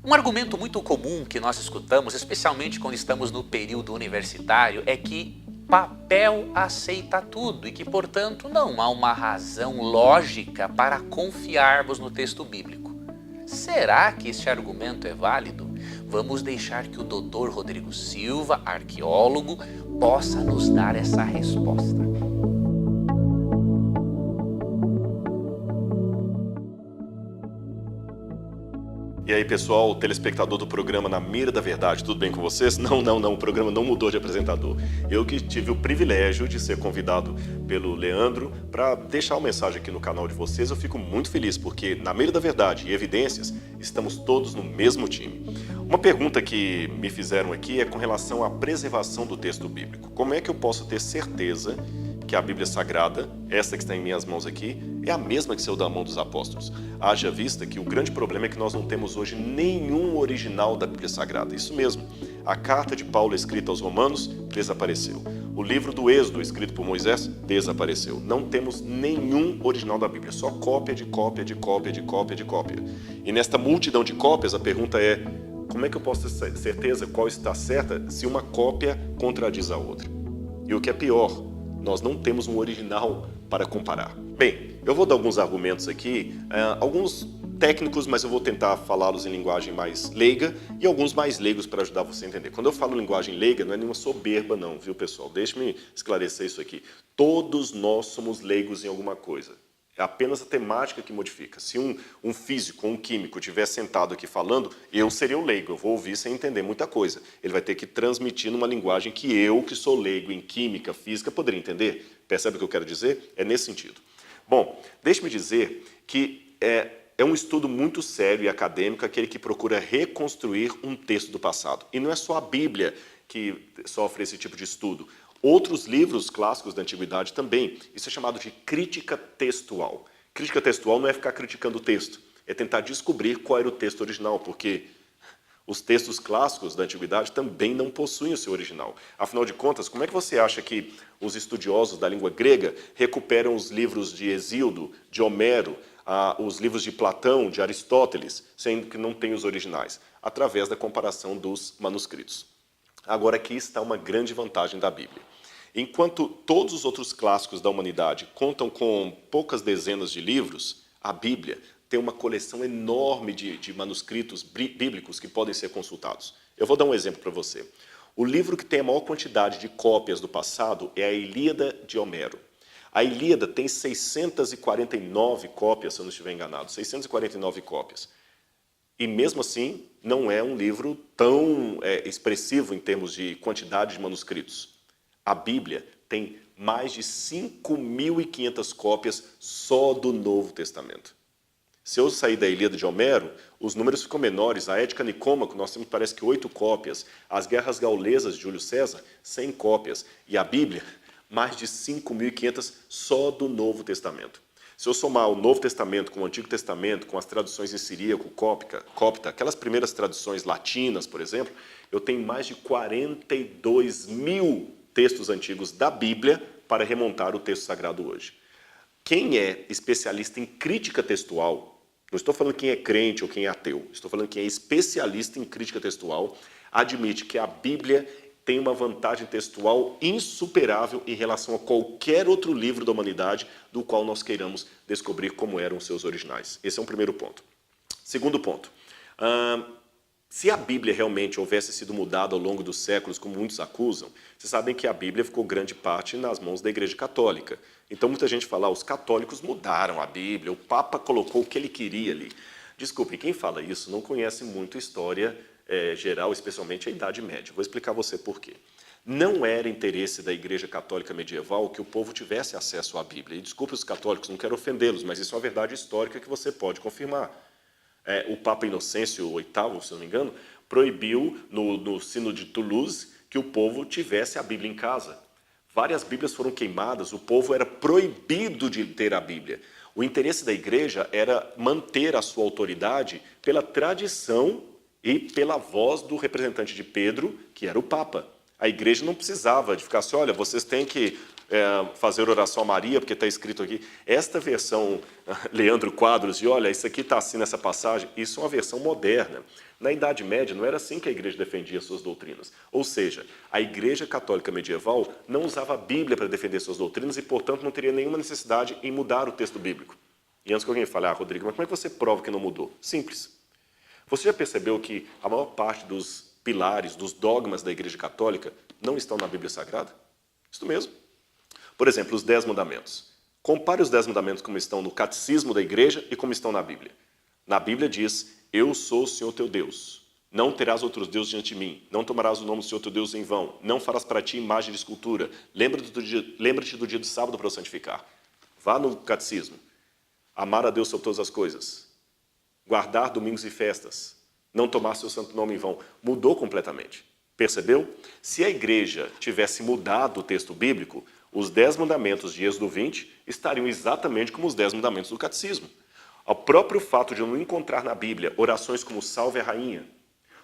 Um argumento muito comum que nós escutamos, especialmente quando estamos no período universitário, é que papel aceita tudo e que, portanto, não há uma razão lógica para confiarmos no texto bíblico. Será que este argumento é válido? Vamos deixar que o Dr. Rodrigo Silva, arqueólogo, possa nos dar essa resposta. E aí, pessoal, telespectador do programa Na Mira da Verdade, tudo bem com vocês? Não, o programa não mudou de apresentador. Eu que tive o privilégio de ser convidado pelo Leandro para deixar uma mensagem aqui no canal de vocês, eu fico muito feliz, porque Na Mira da Verdade e Evidências, estamos todos no mesmo time. Uma pergunta que me fizeram aqui é com relação à preservação do texto bíblico. Como é que eu posso ter certeza que a Bíblia Sagrada, essa que está em minhas mãos aqui, é a mesma que saiu da mão dos apóstolos? Haja vista que o grande problema é que nós não temos hoje nenhum original da Bíblia Sagrada. Isso mesmo, a carta de Paulo escrita aos Romanos desapareceu. O livro do Êxodo, escrito por Moisés, desapareceu. Não temos nenhum original da Bíblia, só cópia de cópia de cópia de cópia de cópia. E nesta multidão de cópias, a pergunta é: como é que eu posso ter certeza qual está certa se uma cópia contradiz a outra? E o que é pior, nós não temos um original para comparar. Bem, eu vou dar alguns argumentos aqui, alguns técnicos, mas eu vou tentar falá-los em linguagem mais leiga e alguns mais leigos para ajudar você a entender. Quando eu falo linguagem leiga, não é nenhuma soberba não, viu, pessoal? Deixe-me esclarecer isso aqui. Todos nós somos leigos em alguma coisa. É apenas a temática que modifica. Se um físico ou um químico estiver sentado aqui falando, eu seria o leigo, eu vou ouvir sem entender muita coisa. Ele vai ter que transmitir numa linguagem que eu, que sou leigo em química, física, poderia entender. Percebe o que eu quero dizer? É nesse sentido. Bom, deixe-me dizer que é um estudo muito sério e acadêmico aquele que procura reconstruir um texto do passado. E não é só a Bíblia que sofre esse tipo de estudo. Outros livros clássicos da antiguidade também. Isso é chamado de crítica textual. Crítica textual não é ficar criticando o texto, é tentar descobrir qual era o texto original, porque os textos clássicos da antiguidade também não possuem o seu original. Afinal de contas, como é que você acha que os estudiosos da língua grega recuperam os livros de Hesíodo, de Homero, os livros de Platão, de Aristóteles, sendo que não tem os originais? Através da comparação dos manuscritos. Agora, aqui está uma grande vantagem da Bíblia. Enquanto todos os outros clássicos da humanidade contam com poucas dezenas de livros, a Bíblia tem uma coleção enorme de manuscritos bíblicos que podem ser consultados. Eu vou dar um exemplo para você. O livro que tem a maior quantidade de cópias do passado é a Ilíada de Homero. A Ilíada tem 649 cópias, se eu não estiver enganado, 649 cópias. E mesmo assim, não é um livro tão expressivo em termos de quantidade de manuscritos. A Bíblia tem mais de 5.500 cópias só do Novo Testamento. Se eu sair da Ilíada de Homero, os números ficam menores. A Ética Nicômaco, nós temos parece que 8 cópias. As Guerras Gaulesas de Júlio César, 100 cópias. E a Bíblia, mais de 5.500 só do Novo Testamento. Se eu somar o Novo Testamento com o Antigo Testamento, com as traduções em siríaco, copta, aquelas primeiras traduções latinas, por exemplo, eu tenho mais de 42 mil textos antigos da Bíblia para remontar o texto sagrado hoje. Quem é especialista em crítica textual, não estou falando quem é crente ou quem é ateu, estou falando quem é especialista em crítica textual, admite que a Bíblia tem uma vantagem textual insuperável em relação a qualquer outro livro da humanidade do qual nós queiramos descobrir como eram os seus originais. Esse é um primeiro ponto. Segundo ponto, se a Bíblia realmente houvesse sido mudada ao longo dos séculos, como muitos acusam, vocês sabem que a Bíblia ficou grande parte nas mãos da Igreja Católica. Então muita gente fala, os católicos mudaram a Bíblia, o Papa colocou o que ele queria ali. Desculpe, quem fala isso não conhece muito a história geral, especialmente a Idade Média. Vou explicar a você por quê. Não era interesse da Igreja Católica medieval que o povo tivesse acesso à Bíblia. E desculpe os católicos, não quero ofendê-los, mas isso é uma verdade histórica que você pode confirmar. O Papa Inocêncio VIII, se não me engano, proibiu no Sínodo de Toulouse que o povo tivesse a Bíblia em casa. Várias Bíblias foram queimadas, o povo era proibido de ter a Bíblia. O interesse da Igreja era manter a sua autoridade pela tradição e pela voz do representante de Pedro, que era o Papa. A igreja não precisava de ficar assim, olha, vocês têm que fazer oração a Maria, porque está escrito aqui. Esta versão, Leandro Quadros, e olha, isso aqui está assim nessa passagem, isso é uma versão moderna. Na Idade Média, não era assim que a igreja defendia suas doutrinas. Ou seja, a igreja católica medieval não usava a Bíblia para defender suas doutrinas e, portanto, não teria nenhuma necessidade em mudar o texto bíblico. E antes que alguém fale, Rodrigo, mas como é que você prova que não mudou? Simples. Você já percebeu que a maior parte dos pilares, dos dogmas da igreja católica não estão na Bíblia Sagrada? Isso mesmo. Por exemplo, os 10 mandamentos. Compare os 10 mandamentos como estão no catecismo da igreja e como estão na Bíblia. Na Bíblia diz, eu sou o Senhor teu Deus. Não terás outros deuses diante de mim. Não tomarás o nome do Senhor teu Deus em vão. Não farás para ti imagem de escultura. Lembra-te do dia do sábado para o santificar. Vá no catecismo. Amar a Deus sobre todas as coisas. Guardar domingos e festas. Não tomar seu santo nome em vão. Mudou completamente. Percebeu? Se a igreja tivesse mudado o texto bíblico, os 10 mandamentos de Êxodo 20 estariam exatamente como os 10 mandamentos do catecismo. O próprio fato de eu não encontrar na Bíblia orações como Salve a Rainha,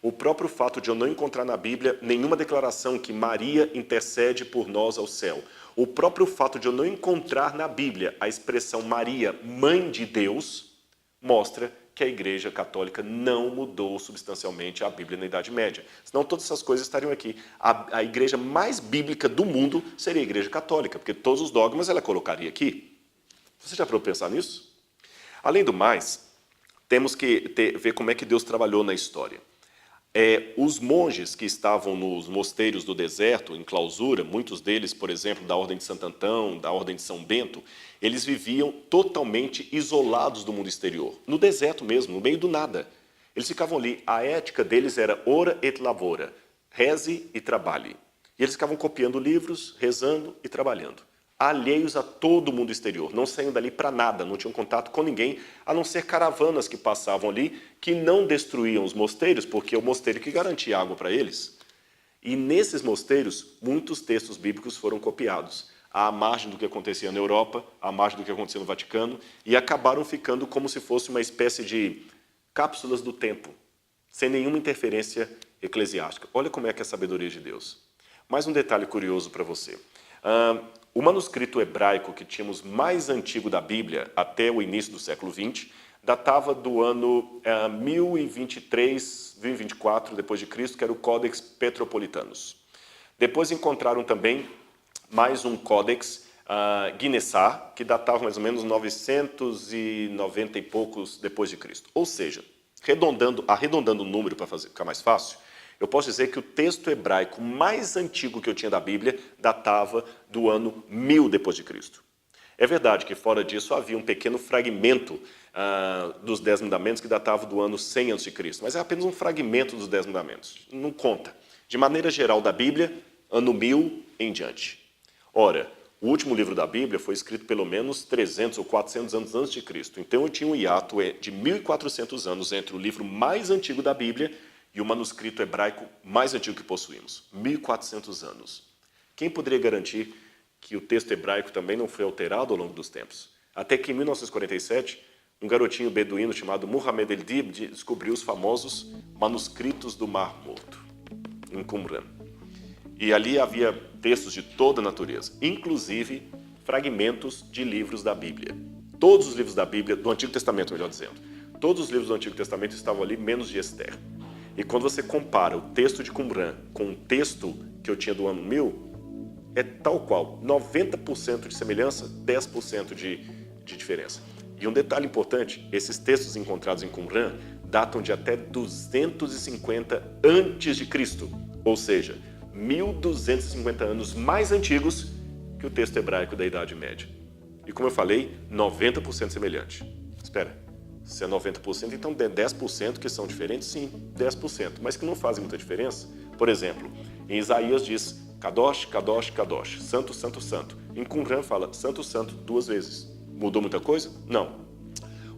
o próprio fato de eu não encontrar na Bíblia nenhuma declaração que Maria intercede por nós ao céu, o próprio fato de eu não encontrar na Bíblia a expressão Maria, Mãe de Deus, mostra que a Igreja Católica não mudou substancialmente a Bíblia na Idade Média. Senão todas essas coisas estariam aqui. A igreja mais bíblica do mundo seria a Igreja Católica, porque todos os dogmas ela colocaria aqui. Você já parou para pensar nisso? Além do mais, temos que ver como é que Deus trabalhou na história. Os monges que estavam nos mosteiros do deserto, em clausura, muitos deles, por exemplo, da Ordem de Santo Antão, da Ordem de São Bento, eles viviam totalmente isolados do mundo exterior, no deserto mesmo, no meio do nada. Eles ficavam ali, a ética deles era ora et labora, reze e trabalhe. E eles ficavam copiando livros, rezando e trabalhando, alheios a todo o mundo exterior, não saíam dali para nada, não tinham contato com ninguém, a não ser caravanas que passavam ali, que não destruíam os mosteiros, porque é o mosteiro que garantia água para eles. E nesses mosteiros, muitos textos bíblicos foram copiados, à margem do que acontecia na Europa, à margem do que acontecia no Vaticano, e acabaram ficando como se fosse uma espécie de cápsulas do tempo, sem nenhuma interferência eclesiástica. Olha como é que é a sabedoria de Deus. Mais um detalhe curioso para você. O manuscrito hebraico que tínhamos mais antigo da Bíblia, até o início do século XX, datava do ano 1023, 1024 depois de Cristo, que era o Codex Petropolitanus. Depois encontraram também mais um Codex Guinnessar, que datava mais ou menos 990 e poucos depois de Cristo. Ou seja, arredondando o número para ficar mais fácil, eu posso dizer que o texto hebraico mais antigo que eu tinha da Bíblia datava do ano 1000 depois de Cristo. É verdade que fora disso havia um pequeno fragmento dos 10 mandamentos que datava do ano 100 a.C., mas é apenas um fragmento dos 10 mandamentos, não conta. De maneira geral da Bíblia, ano 1000 em diante. Ora, o último livro da Bíblia foi escrito pelo menos 300 ou 400 anos antes de Cristo. Então eu tinha um hiato de 1400 anos entre o livro mais antigo da Bíblia e o manuscrito hebraico mais antigo que possuímos, 1400 anos. Quem poderia garantir que o texto hebraico também não foi alterado ao longo dos tempos? Até que em 1947, um garotinho beduíno chamado Muhammad el-Dib descobriu os famosos manuscritos do Mar Morto, em Qumran. E ali havia textos de toda a natureza, inclusive fragmentos de livros da Bíblia. Todos os livros da Bíblia, do Antigo Testamento, melhor dizendo, todos os livros do Antigo Testamento estavam ali, menos de Esther. E quando você compara o texto de Qumran com o texto que eu tinha do ano 1000, é tal qual, 90% de semelhança, 10% de diferença. E um detalhe importante, esses textos encontrados em Qumran datam de até 250 a.C., ou seja, 1250 anos mais antigos que o texto hebraico da Idade Média. E como eu falei, 90% semelhante. Espera. Se é 90%, então 10% que são diferentes, sim, 10%, mas que não fazem muita diferença. Por exemplo, em Isaías diz Kadosh, Kadosh, Kadosh, Santo, Santo, Santo. Em Qumran fala Santo, Santo 2 vezes. Mudou muita coisa? Não.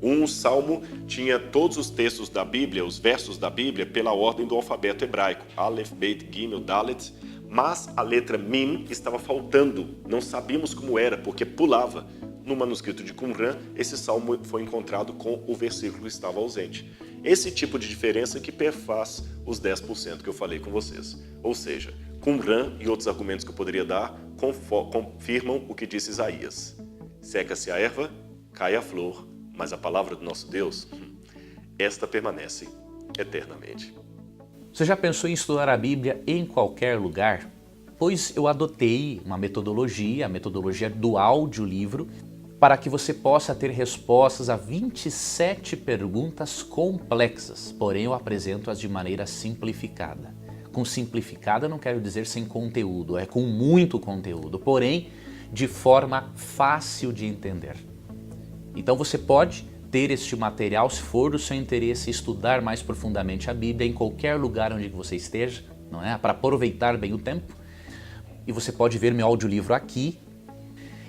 Um salmo tinha todos os textos da Bíblia, os versos da Bíblia, pela ordem do alfabeto hebraico. Aleph, Beit, Gimel, Dalet. Mas a letra Mim estava faltando. Não sabíamos como era, porque pulava. No manuscrito de Qumran, esse salmo foi encontrado com o versículo que estava ausente. Esse tipo de diferença que perfaz os 10% que eu falei com vocês. Ou seja, Qumran e outros argumentos que eu poderia dar confirmam o que disse Isaías. Seca-se a erva, cai a flor, mas a palavra do nosso Deus, esta permanece eternamente. Você já pensou em estudar a Bíblia em qualquer lugar? Pois eu adotei uma metodologia, a metodologia do audiolivro, para que você possa ter respostas a 27 perguntas complexas, porém eu apresento-as de maneira simplificada. Com simplificada não quero dizer sem conteúdo, é com muito conteúdo, porém de forma fácil de entender. Então você pode ter este material, se for do seu interesse, estudar mais profundamente a Bíblia em qualquer lugar onde você esteja, não é? Para aproveitar bem o tempo. E você pode ver meu audiolivro aqui.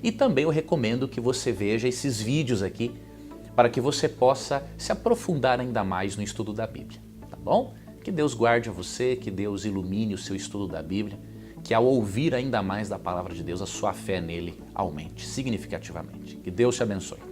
E também eu recomendo que você veja esses vídeos aqui para que você possa se aprofundar ainda mais no estudo da Bíblia, tá bom? Que Deus guarde a você, que Deus ilumine o seu estudo da Bíblia, que ao ouvir ainda mais da palavra de Deus, a sua fé nele aumente significativamente. Que Deus te abençoe.